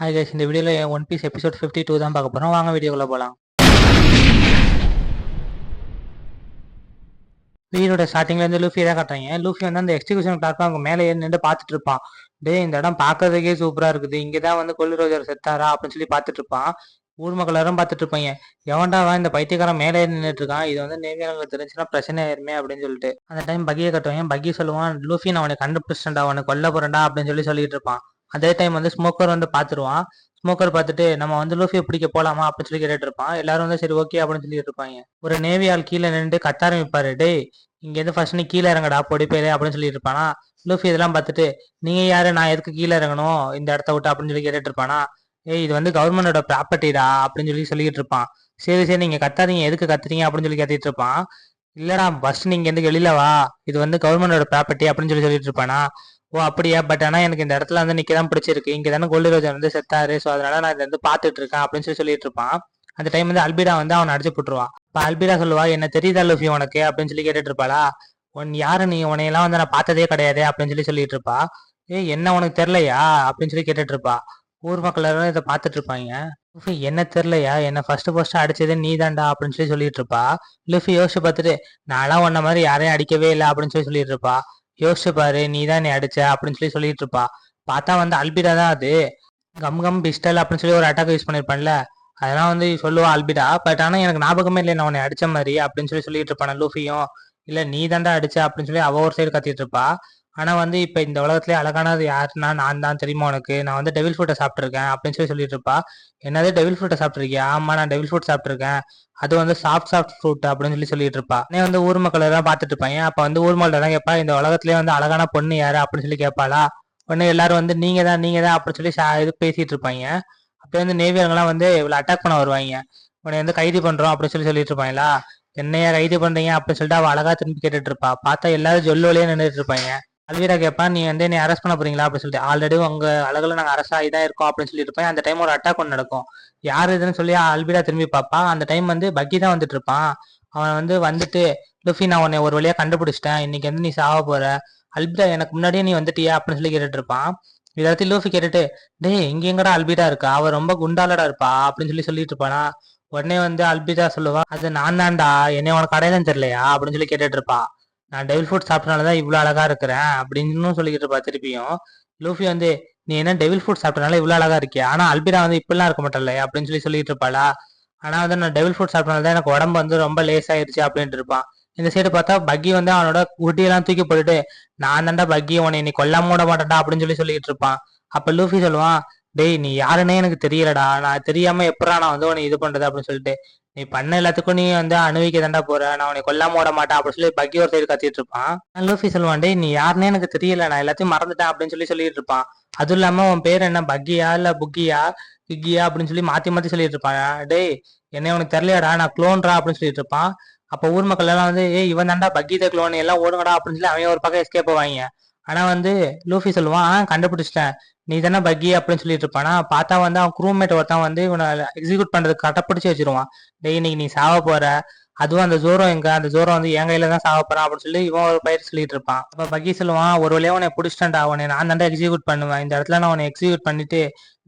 Hi guys, இந்த வீடியோவில் one piece episode 52 தான் பார்க்க போகிறோம். வாங்க வீடியோக்குள்ளே போகலாம். வீடியோட ஸ்டார்டிங்லேருந்து லூஃபி தான் காட்டுறாங்க. லூஃபி வந்து அந்த எக்ஸிகியூஷன் பிளாட்ஃபார்ம் மேலே ஏறி நின்று பார்த்துட்டு இருப்பான். இந்த இடம் பார்க்கறதுக்கே சூப்பராக இருக்குது, இங்கே தான் வந்து கொல்லி ரோஜர் செத்தாரா அப்படின்னு சொல்லி பார்த்துட்டு இருப்பான். ஊர் மக்கள் எல்லாரும் பார்த்துட்டு இருப்பாங்க. எவன்டாவா இந்த பைத்தியக்காரன் மேலே ஏறி நின்றுட்டு இருக்கான், இது வந்து நேவியாளர்களுக்கு தெரிஞ்சுன்னா பிரச்சனை ஆயிருமே அப்படின்னு சொல்லிட்டு அந்த டைம் பக்கியை கட்டுவாங்க. பக்கி சொல்லுவான், லூஃபி நான் அவனை கண்டுபிடிச்சிட்டா, அவனை கொல்ல போறேன்டா அப்படின்னு சொல்லிட்டு இருப்பான். அதே டைம் வந்து ஸ்மோக்கர் வந்து பார்த்துருவான். ஸ்மோக்கர் பார்த்துட்டு நம்ம வந்து லூஃபியை பிடிக்க போலாமா அப்படின்னு சொல்லி கேட்டுட்டு இருப்பான். எல்லாரும் வந்து சரி ஓகே அப்படின்னு சொல்லிட்டு இருப்பாங்க. ஒரு நேவி ஆள் கீழே நின்று கத்த ஆரம்பிப்பாரு, டே இங்கேருந்து ஃபர்ஸ்ட் நீ கீழே இறங்கடா பொடி பேரு அப்படின்னு சொல்லிட்டு இருப்பானா. லூஃபி இதெல்லாம் பார்த்துட்டு நீங்க யாரு, நான் எதுக்கு கீழே இறங்கணும் இந்த இடத்த விட்டு அப்படின்னு சொல்லி கேட்டுட்டு இருப்பானா. இது வந்து கவர்மெண்டோட ப்ராப்பர்ட்டிடா அப்படின்னு சொல்லிட்டு இருப்பான். சரி சரி நீங்க கத்தாதீங்க, எதுக்கு கத்துறீங்க அப்படின்னு சொல்லி கேட்டுட்டு இருப்பான். இல்லடா ஃபர்ஸ்ட் நீங்க எந்த வெளியில வா, இது வந்து கவர்மெண்டோட ப்ராப்பர்ட்டி அப்படின்னு சொல்லிட்டு இருப்பானா. ஓ அப்படியா, பட் ஆனா எனக்கு இந்த இடத்துல வந்து நிக்கதான் பிடிச்சிருக்கு, இங்க தானே கோல்டு ரோஜர் வந்து செத்தாரு, ஸோ அதனால நான் இதை வந்து பாத்துட்டு இருக்கேன் அப்படின்னு சொல்லிட்டு இருப்பான். அந்த டைம் வந்து அல்பிடா வந்து அவனை அடிச்சு போட்டுருவான். இப்ப அல்பிடா சொல்லுவா, என்ன தெரியுதா லூஃபி உனக்கு அப்படின்னு சொல்லி கேட்டுட்டு இருப்பாளா. யாரு நீ, உன்னையெல்லாம் வந்து நான் பார்த்ததே கிடையாது அப்படின்னு சொல்லிட்டு இருப்பா. என்ன உனக்கு தெரியலையா அப்படின்னு சொல்லி கேட்டுட்டு இருப்பா. ஊர் மக்கள் எல்லாரும் இதை பார்த்துட்டு இருப்பாங்க. லூஃபி என்ன தெரியலையா, என்ன ஃபர்ஸ்ட் அடிச்சதே நீ தான்டா அப்படின்னு சொல்லிட்டு இருப்பா. லூஃபி யோசிச்சு பார்த்துட்டு நான்லாம் உன்ன மாதிரி யாரையும் அடிக்கவே இல்லை அப்படின்னு சொல்லிட்டு இருப்பா. யோசிச்சு பாரு, நீ தான் நீ அடிச்ச அப்படின்னு சொல்லிட்டு இருப்பா. பார்த்தா வந்து அல்பிடா தான் அது. கம் கம் பிஸ்டல் அப்படின்னு சொல்லி ஒரு அட்டாக் யூஸ் பண்ணிருப்பான்ல, அதெல்லாம் வந்து சொல்லுவா அல்பிடா. பட் ஆனா எனக்கு ஞாபகமே இல்லை நான் உன்னை அடிச்ச மாதிரி அப்படின்னு சொல்லிட்டு இருப்பான லூஃபியும். இல்ல நீ தாண்டா அடிச்ச அப்படின்னு சொல்லி அவ ஒரு சைடு கத்திட்டு இருப்பா. ஆனா வந்து இப்ப இந்த உலகத்திலே அழகானது யாருன்னா நான் தான், தெரியுமா உனக்கு, நான் வந்து டெவில் ஃப்ரூட்டை சாப்பிட்டுருக்கேன் அப்படின்னு சொல்லிட்டு இருப்பா. என்னது டெவில் ஃப்ரூட்டை சாப்பிட்டுருக்கியா, ஆமா நான் டெவில் ஃப்ரூட் சாப்பிட்டுருக்கேன், அது வந்து சாஃப்ட் ஃப்ரூட் அப்படின்னு சொல்லிட்டு இருப்பா. வந்து ஊர் மக்கள் எல்லாம் பார்த்துட்டு இருப்பாங்க. அப்ப வந்து ஊர் மக்கள் தான் கேட்பா, இந்த உலகத்திலேயே வந்து அழகான பொண்ணு யாரு அப்படின்னு சொல்லி கேட்பாளா. உடனே எல்லாரும் வந்து நீங்க தான் அப்படின்னு சொல்லி இது பேசிட்டு இருப்பாங்க. அப்ப வந்து நேவியர்கள்லாம் வந்து இவ்வளவு அட்டாக் பண்ண வருவாங்க. உன்னை வந்து கைது பண்றோம் அப்படின்னு சொல்லிட்டு இருப்பாங்களா. என்னையா கைது பண்றீங்க அப்படின்னு சொல்லிட்டு அவ அழகா திரும்பி கேட்டுட்டு இருப்பா. பார்த்தா எல்லாரும் ஜொல்லோலயே நின்றுட்டு இருப்பாங்க. அல்வீரா கேட்பா, நீ வந்து என்னை அரெஸ்ட் பண்ண போறீங்களா அப்படின்னு சொல்லிட்டு. ஆல்ரெடி உங்க அழகுல நாங்க அரெஸ்ட் ஆகி தான் இருக்கோம் அப்படின்னு சொல்லிட்டு இருப்பேன். அந்த டைம் ஒரு அட்டாக் ஒன்று நடக்கும். யாரு இதுன்னு சொல்லி அல்வீரா திரும்பி பார்ப்பா. அந்த டைம் வந்து பக்கி தான் வந்துட்டு இருப்பான். அவன் வந்துட்டு லுஃபி நான் உன்னை ஒரு வழியா கண்டுபிடிச்சிட்டேன், இன்னைக்கு வந்து நீ சாவ போற, அல்பிடா எனக்கு முன்னாடியே நீ வந்துட்டியா அப்படின்னு சொல்லி கேட்டுட்டு இருப்பான். எல்லாத்தையும் லூஃபி கேட்டுட்டு, டேய் இங்க எங்கடா அல்பிடா இருக்கா, அவ ரொம்ப குண்டாலடா இருப்பா அப்படின்னு சொல்லிட்டு இருப்பானா. உடனே வந்து அல்பிடா சொல்லுவா, அது நான் தான்டா, என்னை உனக்கு அடையாளம் தெரியலையா அப்படின்னு சொல்லி கேட்டுட்டு இருப்பா. நான் டெவில் ஃபுட் சாப்பிட்டனாலதான் இவ்வளவு அழகா இருக்கிறேன் அப்படின்னு சொல்லிக்கிட்டு இருப்பா. திருப்பியும் லூஃபி வந்து, நீ என்ன டெவில் ஃபுட் சாப்பிட்டனால இவ்வளவு அழகா இருக்கியா, ஆனா அல்பிடா வந்து இப்படிலாம் இருக்க மாட்டல அப்படின்னு சொல்லிட்டு இருப்பாளா. ஆனா வந்து நான் டெவில் ஃபுட் சாப்பிட்டனால தான் எனக்கு உடம்பு வந்து ரொம்ப லேஸ் ஆயிருச்சு அப்படின்ட்டு இருப்பான். இந்த சைடு பார்த்தா பக்கி வந்து அவனோட குட்டியெல்லாம் தூக்கி போட்டுட்டு, நான் தாண்டா பக்கி, உன்னை நீ கொல்லாம மூட மாட்டேன்டா அப்படின்னு சொல்லிட்டு இருப்பான். அப்ப லூஃபி சொல்லுவான், டேய் நீ யாருன்னே எனக்கு தெரியலடா, நான் தெரியாம எப்படா நான் வந்து உன்னை இது பண்றது அப்படின்னு சொல்லிட்டு, நீ பண்ண எல்லாத்துக்கும் நீ வந்து அணுவிக்க தாண்டா போற, நான் உன்னை கொல்லாம ஓட மாட்டேன் அப்படின்னு சொல்லி பக்கி ஒரு சைடு கத்திட்டு இருப்பான். லூஃபி சொல்லுவான், டேய் நீ யாருன்னே எனக்கு தெரியல, நான் எல்லாத்தையும் மறந்துட்டேன் அப்படின்னு சொல்லிட்டு இருப்பான். அதுவும் இல்லாம உன் பேர் என்ன, பக்கியா இல்ல புக்கியா கிக்கியா அப்படின்னு சொல்லி மாத்தி சொல்லிட்டு இருப்பான். டேய் என்ன உனக்கு தெரியலையாடா, நான் குளோன்ரா அப்படின்னு சொல்லிட்டு இருப்பான். அப்ப ஊர் மக்கள் எல்லாம் வந்து, இவன் தாண்டா பக்கீத குளோன், எல்லாம் ஓடுங்கடா அப்படின்னு சொல்லி அவன் ஒரு பக்கம் எஸ்கேப் ஆவாங்க. ஆனா வந்து லூஃபி சொல்லுவான், கண்டுபிடிச்சிட்டேன், நீ தானே பக்கி அப்படின்னு சொல்லிட்டு இருப்பானா. பார்த்தா வந்து அவன் க்ரூமேட் ஒருத்தன் வந்து இவனை எக்ஸிக்யூட் பண்றதுக்கு கட்டப்பிடிச்சு வச்சிருவான். டேய் இன்னைக்கு நீ சாவ போற, அதுவும் அந்த ஜோரோ எங்க, அந்த ஜோரோ வந்து என் கையில தான் சாவ போறான் அப்படின்னு சொல்லி இவன் ஒரு பயிர் சொல்லிட்டு இருப்பான். அப்ப பக்கி சொல்லுவான், ஒரு வழியா உன்னை பிடிச்சிட்டேன்டா, உன்னை நான் தாண்டா எக்ஸிக்யூட் பண்ணுவேன், இந்த இடத்துல நான் உன்னை எக்ஸிக்யூட் பண்ணிட்டு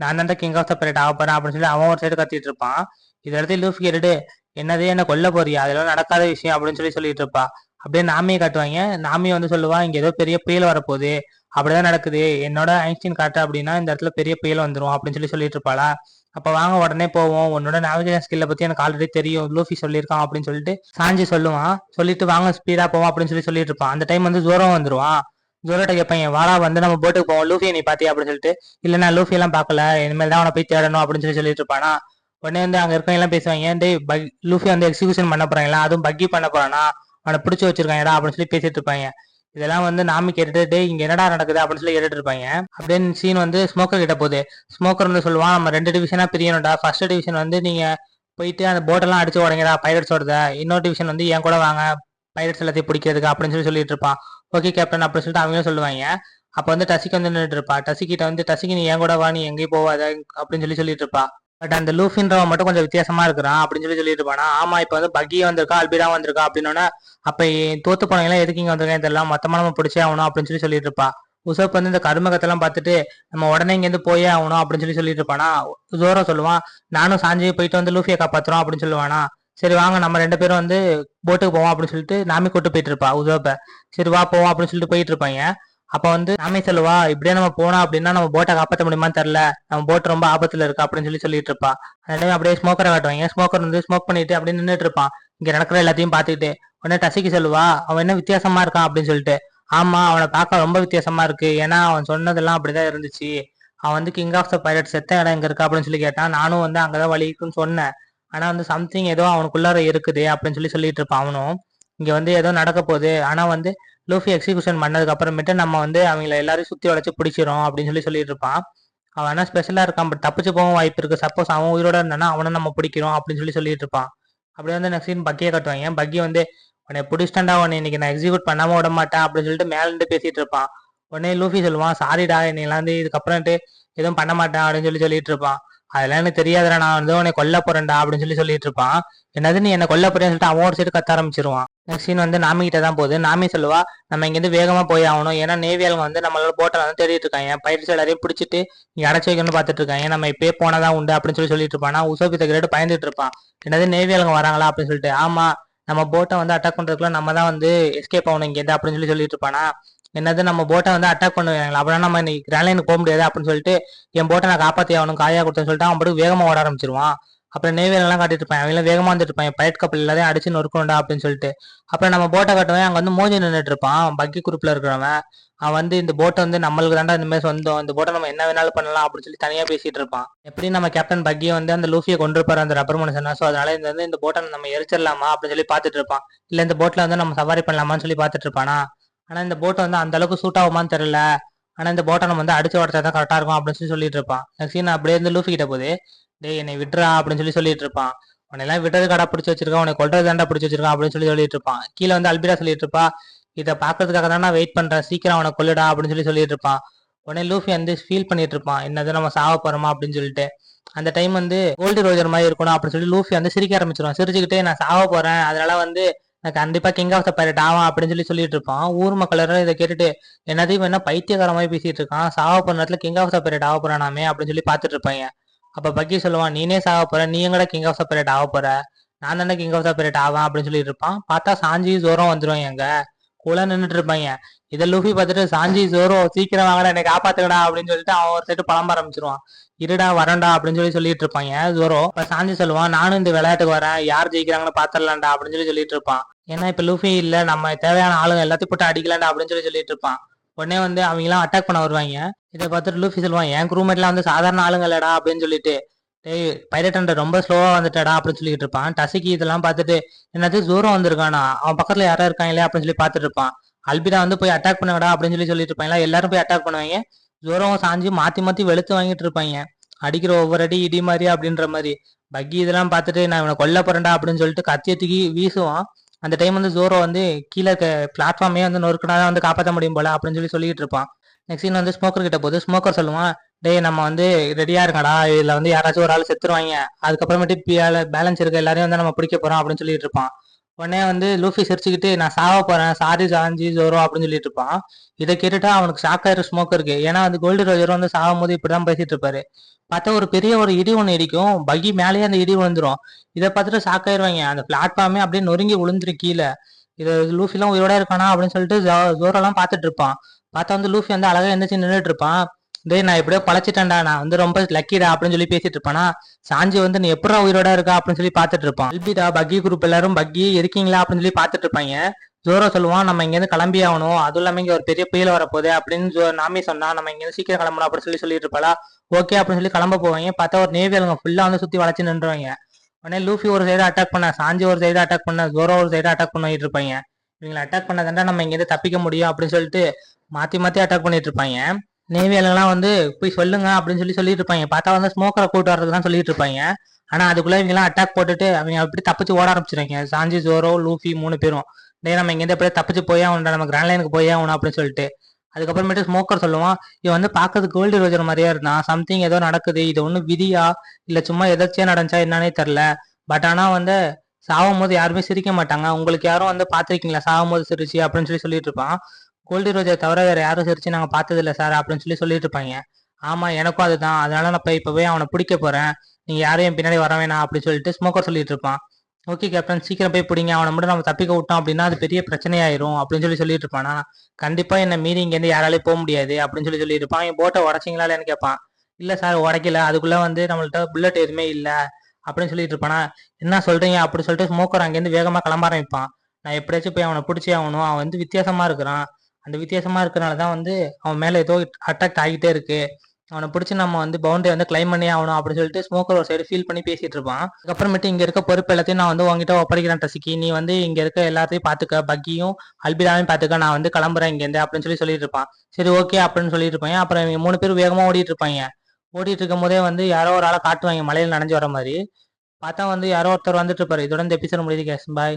நான் தாண்டா கிங் ஆஃப் த பரேட் ஆக போறேன் அப்படின்னு சொல்லி அவன் ஒரு சைடு கத்திட்டு இருப்பான். இதை இடத்துல லூஃபி கேட்டுட்டு, என்னதே என்ன கொல்ல போறியா, அதெல்லாம் நடக்காத விஷயம் அப்படின்னு சொல்லிட்டு இருப்பா. அப்படியே நாமியை காட்டுவாங்க. நாமி வந்து சொல்லுவா, இங்க ஏதோ பெரிய புயல் வரப்போகுது, அப்படிதான் நடக்குது, என்னோட ஐன்ஸ்டீன் காட்டு அப்படின்னா இந்த இடத்துல பெரிய புயல் வந்துடும் அப்படின்னு சொல்லிட்டு இருப்பாளா. அப்ப வாங்க உடனே போவோம், உன்னோட நேவிகேஷன் ஸ்கில்ல பத்தி எனக்கு ஆல்ரெடி தெரியும், லூஃபி சொல்லியிருக்கான் அப்படின்னு சொல்லிட்டு சாஞ்சி சொல்லுவான். சொல்லிட்டு வாங்க ஸ்பீடா போவோம் அப்படின்னு சொல்லிட்டு இருப்பான். அந்த டைம் வந்து ஜோரம் வந்துருவான். ஜோரோட்ட கேட்பாங்க, வாடா வந்து நம்ம போட்டுக்கு போவோம், லூஃபியை நீ பாத்தியா அப்படின்னு சொல்லிட்டு. இல்ல நான் லூஃபி எல்லாம் பாக்கல, இனிமேல் தான் அவனை போய் தேடணும் அப்படின்னு சொல்லிட்டு இருப்பானா. உடனே வந்து அங்க இருக்கவங்க எல்லாம் பேசுவாங்க, டேய் லூஃபி வந்து எக்ஸிகியூஷன் பண்ண போறாங்களா, அதுவும் பக்கி பண்ண போறானா, அவனை பிடிச்சி வச்சிருக்காங்கடா அப்படின்னு சொல்லி பேசிட்டு இருப்பாங்க. இதெல்லாம் வந்து நாமி கேட்டுட்டு, டேய் இங்க என்னடா நடக்குது அப்படின்னு சொல்லி கேட்டுட்டு இருப்பாங்க. அப்படியே சீன் வந்து ஸ்மோக்கர் கிட்ட போகுது. ஸ்மோக்கர் வந்து சொல்லுவான், நம்ம 2 டிவிஷனா பிரியணும்டா, ஃபர்ஸ்ட் டிவிஷன் வந்து நீங்க போயிட்டு அந்த போட்டெல்லாம் அடிச்சு உடங்கடா பைரட்ஸோட, இன்னொரு டிவிஷன் வந்து என் கூட வாங்க பைரட்ஸ் எல்லாத்தையும் பிடிக்கிறதுக்கு அப்படின்னு சொல்லிட்டு இருப்பான். ஓகே கேப்டன் அப்படின்னு சொல்லிட்டு அவங்களும் சொல்லுவாங்க. அப்ப வந்து டசிக்கு வந்து நின்றுட்டு இருப்பா. டசிக்கிட்ட வந்து, டசிக்கு நீ என் கூட வா, நீ எங்கேயும் போவாத அப்படின்னு சொல்லிட்டு இருப்பா. பட் அந்த லூஃபின்றவன் மட்டும் கொஞ்சம் வித்தியாசமா இருக்கிறான் அப்படின்னு சொல்லிட்டு இருப்பானா. ஆமா இப்ப வந்து பக்கியா வந்திருக்கா, அல்பிடா வந்திருக்கா அப்படின்னா, அப்ப தோத்து போனவங்க எதுக்கு இங்க வந்திருக்கேன், இதெல்லாம் மொத்தமா நம்ம பிடிச்சே ஆகணும் அப்படின்னு சொல்லிட்டு இருப்பா. உசோப் வந்து இந்த கருமகத்தெல்லாம் பார்த்துட்டு நம்ம உடனே இங்கேருந்து போயே ஆகணும் அப்படின்னு சொல்லிட்டு இருப்பானா. ஜோரோ சொல்லுவான், நானும் சாஞ்சியை போயிட்டு வந்து லூஃபியை காப்பாத்துறோம் அப்படின்னு சொல்லுவானா. சரி வாங்க நம்ம 2 பேரும் வந்து போட்டுக்கு போவோம் அப்படின்னு சொல்லிட்டு நாமி கூட்டு போயிட்டு இருப்பா உசோப்ப. சரி வா போவோம் அப்படின்னு சொல்லிட்டு போயிட்டு இருப்பாங்க. அப்ப வந்து நாமி சொல்லுவா, இப்படியே நம்ம போனா அப்படின்னா நம்ம போட்டை காப்பாற்ற முடியுமான்னு தெரியல, நம்ம போட் ரொம்ப ஆபத்துல இருக்கு அப்படின்னு சொல்லிட்டு இருப்பா. அந்த டைம் அப்படியே ஸ்மோக்கரை காட்டுவாங்க. ஸ்மோக்கர் வந்து ஸ்மோக் பண்ணிட்டு அப்படியே நின்றுட்டு இருப்பான் இங்க நடக்கிற எல்லாத்தையும் பார்த்துக்கிட்டு. உடனே டசிக்கு சொல்லுவா, அவன் என்ன வித்தியாசமா இருக்கான் அப்படின்னு சொல்லிட்டு. ஆமா அவனை பார்க்க ரொம்ப வித்தியாசமா இருக்கு, ஏன்னா அவன் சொன்னதெல்லாம் அப்படிதான் இருந்துச்சு. அவன் வந்து கிங் ஆஃப் த பைரட் செத்த இடம் எங்க இருக்கா அப்படின்னு சொல்லி கேட்டான். நானும் வந்து அங்கதான் வழி இருக்குன்னு சொன்னேன். ஆனா வந்து சம்திங் ஏதோ அவனுக்குள்ளார இருக்குது அப்படின்னு சொல்லிட்டு இருப்பான் அவனும். இங்க வந்து ஏதோ நடக்க போகுது, ஆனா வந்து லூஃபி எக்ஸிகியூஷன் பண்ணதுக்கு அப்புறமேட்டு நம்ம வந்து அவங்கள எல்லாரையும் சுத்தி வளைச்சு பிடிச்சிரும் அப்படின்னு சொல்லிட்டு இருப்பான். அவன் என்ன ஸ்பெஷலா இருக்கான், பட் தப்பிச்சு போகவும் வாய்ப்பு இருக்கு. சப்போஸ் அவன் உயிரோட இருந்தானா அவனை நம்ம பிடிக்கிறோம் அப்படின்னு சொல்லிட்டு இருப்பான். அப்படியே வந்து நெக்ஸ்ட் சீன் பக்கியை கட்டுவாங்க. பக்கி வந்து உன்னை பிடிச்சிட்டா உன்னை இன்னைக்கு நான் எக்ஸிக்யூட் பண்ணாம விட மாட்டேன் அப்படின்னு சொல்லிட்டு மேல இருந்து பேசிட்டு இருப்பான். உடனே லூஃபி சொல்லுவான், சாரிடா என்னையெல்லாம் வந்து இதுக்கப்புறம்ட்டு எதுவும் பண்ண மாட்டேன் அப்படின்னு சொல்லிட்டு இருப்பான். அதெல்லாம் எனக்கு தெரியாதுடா, நான் வந்து உன்னை கொல்ல போறேன்டா அப்படின்னு சொல்லிட்டு இருப்பான். என்னது நீ என்ன கொல்ல போறேன்னு சொல்லிட்டு அவன் ஒரு சைடு கத்த ஆரம்பிச்சிருவான். நெக்ஸ்ட் சீன் வந்து நாமி கிட்ட தான் போகுது. நாமி சொல்லுவா, நம்ம இங்கேருந்து வேகமா போய் ஆகணும், ஏன்னா நேவியாளுங்க வந்து நம்மளோட போட்டில் வந்து தேடிட்டு இருக்காங்க, பயிற்சி எல்லாரையும் பிடிச்சிட்டு இங்க அடைச்சி வைக்கணும்னு பார்த்துட்டு இருக்காங்க, நம்ம இப்பயே போனதான் உண்டு அப்படின்னு சொல்லிட்டு இருப்பான். உசோபி தகிரேட் பயந்துட்டு இருப்பான். என்னது நேவியாளுங்க வராங்களா அப்படின்னு சொல்லிட்டு. ஆமா நம்ம போட்டை வந்து அட்டாக் பண்றதுக்குள்ள நம்ம தான் வந்து எஸ்கேப் ஆகணும் இங்கேருந்து அப்படின்னு சொல்லிட்டு இருப்பானா. என்னது நம்ம போட்டை வந்து அட்டாக் பண்ணுவாங்களா, அப்படின்னா நம்ம இன்னைக்கு கிராண்ட் லைனுக்கு போக முடியாது அப்படின்னு சொல்லிட்டு என் போட்டை நான் காப்பாற்றி ஆகணும் காயா கொடுத்தேன்னு சொல்லிட்டு அவன் போட்டு வேகமா ஓட ஆரம்பிச்சிருவான். அப்புறம் நேவியெல்லாம் காட்டிட்டு இருப்பான், அவங்க வேகமா வந்துட்டு இருப்பான், பைட் கப்பல் எல்லாத்தையும் அடிச்சு நொறுக்கணும்டா அப்படின்னு சொல்லிட்டு. அப்புறம் நம்ம போட்டை கட்டுவேன், அங்க வந்து மோஜி நின்றுட்டு இருப்பான் பக்கி குரூப்ல இருக்கிறவன். அவன் வந்து இந்த போட்டை வந்து நம்மளுக்கு தாண்டா இந்த மாதிரி சொந்தம், இந்த போட்டை நம்ம என்ன வேணாலும் பண்ணலாம் அப்படின்னு சொல்லி தனியா பேசிட்டு இருப்பான். எப்படி நம்ம கேப்டன் பக்கியை வந்து அந்த லூஃபியை கொண்டு இருப்பாரு அந்த ரப்பர் மனுஷனா, ஸோ அதனால இந்த வந்து இந்த போட்டை நம்ம எரிச்சிடலாமா அப்படின்னு சொல்லி பார்த்துட்டு இருப்பான். இல்ல இந்த போட்ல வந்து நம்ம சவாரி பண்ணலாமான்னு சொல்லி பார்த்துட்டு இருப்பானா. ஆனா இந்த போட்டை வந்து அந்த அளவுக்கு சூட் ஆகுமான்னு தெரியல, ஆனா இந்த போட்டை நம்ம வந்து அடிச்சு உடச்சா தான் கரெக்டா இருக்கும் அப்படின்னு சொல்லிட்டு இருப்பான். நெக்ஸ்ட் சீன் அப்படியே இருந்து லூஃபி கிட்ட போகுது. டேய் என்னை விட்டுறா அப்படின்னு சொல்லிட்டு இருப்பான். உன்னை எல்லாம் விட்டது கடை பிடிச்சி வச்சிருக்கான், உன்னை கொல்றது தாண்டா பிடிச்சி வச்சிருக்கான் அப்படின்னு சொல்லிட்டு இருப்பான். கீழே வந்து அல்பிரா சொல்லிட்டு இருப்பா, இதை பாக்குறதுக்காக தான் நான் வெயிட் பண்றேன், சீக்கிரம் அவனை கொல்லுடா அப்படின்னு சொல்லிட்டு இருப்பான். உடனே லூஃபி வந்து ஃபீல் பண்ணிட்டு இருப்பான், என்னது நம்ம சாவ போறோமா அப்படின்னு சொல்லிட்டு. அந்த டைம் வந்து கோல்டு ரோஜர் மாதிரி இருக்கணும் அப்படின்னு சொல்லி லூஃபி வந்து சிரிக்க ஆரம்பிச்சிருவான். சிரிச்சுக்கிட்டே நான் சாவ போறேன், அதனால வந்து நான் கண்டிப்பா கிங் ஆஃப் த பைரட் ஆவான் அப்படின்னு சொல்லிட்டு இருப்பான். ஊர் மக்கள் இதை கேட்டுட்டு என்னதையும் என்ன பைத்தியகார மாதிரி பேசிட்டு இருக்கான், சாவ போற நேரத்துல கிங் ஆஃப் த பைரட் ஆக போறானாமே அப்படின்னு சொல்லி பாத்துட்டு இருப்பாங்க. அப்ப பக்கி சொல்லுவான், நீனே சாக போற, நீ எங்கடா கிங் ஆஃப் த பைரட் ஆக போற, நான் தானே கிங் ஆஃப் த பைரட் ஆவான் அப்படின்னு சொல்லிட்டு இருப்பான். பார்த்தா சாஞ்சி ஜோரம் வந்துடும் எங்க கூட நின்றுட்டு இருப்பாங்க. இதை லூஃபி பார்த்துட்டு சாஞ்சி ஜோரோ சீக்கிரம் வாங்கடா என்னை காப்பாத்துக்கடா அப்படின்னு சொல்லிட்டு அவன் ஒரு சைடு பழம்ப ஆரம்பிச்சிருவான். இருடா வரண்டா அப்படின்னு சொல்லிட்டு இருப்பாங்க ஜோரோ. இப்ப சாஞ்சி சொல்லுவான், நானும் இந்த விளையாட்டுக்கு வரேன், யார் ஜெயிக்கிறாங்கன்னு பாத்திரலாம்டா அப்படின்னு சொல்லிட்டு இருப்பான். ஏன்னா இப்ப லூஃபி இல்ல, நம்ம தேவையான ஆளுங்க எல்லாத்தையும் போட்டு அடிக்கலாம்டா அப்படின்னு சொல்லிட்டு இருப்பான். உடனே வந்து அவங்க எல்லாம் அட்டாக் பண்ண வருவாங்க. இதை பார்த்துட்டு லூஃபி சொல்லுவான், என் குரூமேட்லாம் வந்து சாதாரண ஆளுங்க இல்லடா அப்படின்னு சொல்லிட்டு. டேய் பைரட் ஹண்டர் ரொம்ப ஸ்லோவா வந்துட்டாடா அப்படின்னு சொல்லிட்டு இருப்பான். டசிக்கு இதெல்லாம் பார்த்துட்டு என்னது ஜோரோ வந்திருக்கானா, அவன் பக்கத்துல யாரா இருக்காங்களே அப்படின்னு சொல்லி பார்த்துட்டு இருப்பான். அல்பிடா வந்து போய் அட்டாக் பண்ணுங்கடா அப்படின்னு சொல்லிட்டு இருப்பாங்க. எல்லாரும் போய் அட்டாக் பண்ணுவாங்க. ஜோரோவும் சாஞ்சி மாத்தி மாத்தி வெளுத்து வாங்கிட்டு இருப்பாங்க, அடிக்கிற ஒவ்வொரு அடி இடி மாதிரி அப்படின்ற மாதிரி. பக்கி இதெல்லாம் பார்த்துட்டு நான் இவனை கொல்ல போறேன்டா அப்படின்னு சொல்லிட்டு கத்திய தூக்கி வீசுவான். அந்த டைம் வந்து ஜோரோ வந்து கீழே இருக்க பிளாட்ஃபார்மே வந்து நொறுக்கினாதான் வந்து காப்பாற்ற முடியும் போல அப்படின்னு சொல்லிட்டு இருப்பான். நெக்ஸ்ட் சீன் வந்து ஸ்மோக்கர் கிட்ட போது. ஸ்மோக்கர் சொல்லுவான், டேய் நம்ம வந்து ரெடியா இருக்கடா, இதுல வந்து யாராச்சும் ஒரு ஆள் செத்துருவாங்க, அதுக்கப்புறமேட்டு பேலன்ஸ் இருக்க எல்லாரையும் வந்து நம்ம பிடிக்க போறோம் அப்படின்னு சொல்லிட்டு இருப்பான். உடனே வந்து லூஃபி சிரிச்சுக்கிட்டு நான் சாவ போறேன், சாரி சாஞ்சி ஜோரோ அப்படின்னு சொல்லிட்டு இருப்பான். இதை கேட்டுட்டா அவனுக்கு ஷாக் ஆயிரு ஸ்மோக்கருக்கு, ஏன்னா வந்து கோல்டு ரோஜரும் வந்து சாகும் போது இப்படிதான் பேசிட்டு இருப்பாரு. பார்த்தா ஒரு பெரிய ஒரு இடி ஒன்று இடிக்கும், பகி மேலேயே அந்த இடி விழுந்துரும். இதை பார்த்துட்டு ஷாக் ஆயிருவாங்க, அந்த பிளாட்ஃபார்மே அப்படியே நொறுங்கி விழுந்துரு கீழே. இது லூஃபி எல்லாம் உயிரோட இருக்கானா அப்படின்னு சொல்லிட்டு ஜோரோ எல்லாம் பார்த்துட்டு இருப்பான். பார்த்தா வந்து லூஃபி வந்து அழகா எந்திரிச்சு நின்றுட்டு இருப்பான். டேய் நான் எப்படியோ பழச்சிட்டேன்டா, நான் வந்து ரொம்ப லக்கிடா அப்படின்னு சொல்லி பேசிட்டு இருப்பானா. சாஞ்சி வந்து நீ எப்படா உயிரோட இருக்கா அப்படின்னு சொல்லி பார்த்துட்டு இருப்பான். அல்பிடா பக்கி குரூப் எல்லாரும் பக்கி இருக்கீங்களா அப்படின்னு சொல்லி பார்த்துட்டு இருப்பாங்க. ஜோரோ சொல்லுவான், நம்ம இங்க இருந்து கிளம்பி ஆகணும், அதுவும் இல்லாம இங்க ஒரு பெரிய புயல் வரப்போகுது அப்படின்னு நாமி சொன்னா, நம்ம இங்க இருந்து சீக்கிரம் கிளம்பணும் அப்படின்னு சொல்லிட்டு இருப்பாளா. ஓகே அப்படின்னு சொல்லி கிளம்ப போவாங்க. பார்த்தா ஒரு நேவியலுங்க ஃபுல்லா வந்து சுத்தி வளைச்சு நின்றுவாங்க. உடனே லூஃபி ஒரு சைடு அட்டாக் பண்ண, சாஞ்சி ஒரு சைடு அட்டாக் பண்ண, ஜோரோ ஒரு சைடு அட்டாக் பண்ணிட்டு இருப்பாங்க. இவங்களை அட்டாக் பண்ணதாண்டா நம்ம இங்க இருந்து தப்பிக்க முடியும் அப்படின்னு சொல்லிட்டு மாத்தி மாத்தி அட்டாக் பண்ணிட்டு இருப்பாங்க. நேவியெல்லாம் வந்து போய் சொல்லுங்க அப்படின்னு சொல்லிட்டு இருப்பாங்க. பார்த்தா வந்து ஸ்மோக்கரை கூட்டு வர்றதுதான் சொல்லிட்டு இருப்பாங்க. ஆனா அதுக்குள்ள இவங்கெல்லாம் அட்டாக் போட்டுட்டு அவங்க அப்படி தப்பிச்சு ஓட ஆரம்பிச்சிருக்காங்க, சாஞ்சி ஜோரோ லூஃபி 3 பேரும். டே நம்ம இங்க எப்படியே தப்பிச்சு போயே ஆகணும், நம்ம கிராண்ட் லைனுக்கு போயே ஆகணும் அப்படின்னு சொல்லிட்டு. அதுக்கப்புறமேட்டு ஸ்மோக்கர் சொல்லுவான், இவன் வந்து பாக்கிறதுக்கு கோல்டு ரோஜர் மாதிரியா இருந்தான், சம்திங் ஏதோ நடக்குது, இது ஒண்ணு விதியா இல்ல சும்மா எதாச்சியா நடந்துச்சா என்னன்னே தெரியல, பட் ஆனா வந்து சாகும் போது யாருமே சிரிக்க மாட்டாங்க, உங்களுக்கு யாரும் வந்து பாத்திருக்கீங்களா சாகும் போது சிரிச்சு அப்படின்னு சொல்லிட்டு இருப்பான். கோல்டி ரோஜர் தவிர வேற யாரும் சிரிச்சு நாங்க பார்த்தது இல்ல சார் அப்படின்னு சொல்லிட்டு இருப்பாங்க. ஆமா எனக்கும் அதுதான், அதனால நான் இப்ப போய் அவனை பிடிக்க போறேன், நீங்க யாரும் என் பின்னாடி வர வேணாம் அப்படின்னு சொல்லிட்டு ஸ்மோக்கர் சொல்லிட்டு இருப்பான். ஓகே கேப்டன், சீக்கிரம் போய் பிடிங்க, அவனை மட்டும் நம்ம தப்பிக்க விட்டோம் அப்படின்னா அது பெரிய பிரச்சனையாயிரும் அப்படின்னு சொல்லிட்டு இருப்பானா. கண்டிப்பா என்ன மீறி இங்க இருந்து யாராலையும் போக முடியாது அப்படின்னு சொல்லிட்டு இருப்பான். என் போட்டை உடச்சிங்களான்னு கேட்பான். இல்ல சார் உடைக்கல, அதுக்குள்ள வந்து நம்மள்ட்ட புல்லட் எதுவுமே இல்ல அப்படின்னு சொல்லிட்டு இருப்பானா. என்ன சொல்றீங்க அப்படி சொல்லிட்டு ஸ்மோக்கர் அங்கேருந்து வேகமா கிளம்ப ஆரம்பிப்பான். நான் எப்படியாச்சும் போய் அவனை பிடிச்சே ஆகணும், அவன் வந்து வித்தியாசமா இருக்கிறான், அந்த வித்தியாசமா இருக்கிறனால தான் வந்து அவன் மேல ஏதோ அட்டாக்ட் ஆகிட்டே இருக்கு, அவனை பிடிச்சி நம்ம வந்து பவுண்டரி வந்து கிளைம் பண்ணி ஆகணும் அப்படின்னு சொல்லிட்டு ஸ்மோக்கர் ஒரு சைடு ஃபீல் பண்ணி பேசிட்டு இருப்பான். அதுக்கப்புறமேட்டு இங்க இருக்க பொறுப்பு எல்லாத்தையும் நான் வந்து உங்ககிட்ட ஒப்படைக்கிறேன் டசிக்கி, நீ வந்து இங்க இருக்க எல்லாத்தையும் பாத்துக்க, பக்கியும் அல்பிடாவையும் பாத்துக்க, நான் வந்து கிளம்புறேன் இங்க இருந்து அப்படின்னு சொல்லிட்டு இருப்பான். சரி ஓகே அப்படின்னு சொல்லிட்டு இருப்பாங்க. அப்புறம் இவங்க 3 பேரும் வேகமா ஓடிட்டு இருப்பாங்க. ஓடிட்டு இருக்கும் போதே வந்து யாரோ ஒரு ஆளை காட்டுவாங்க மலையில நனைஞ்சு வர மாதிரி. பார்த்தா வந்து யாரோ ஒருத்தர் வந்துட்டு இருப்பாரு. இதோட இந்த எபிசோட் முடியுது கேஸ், பாய்.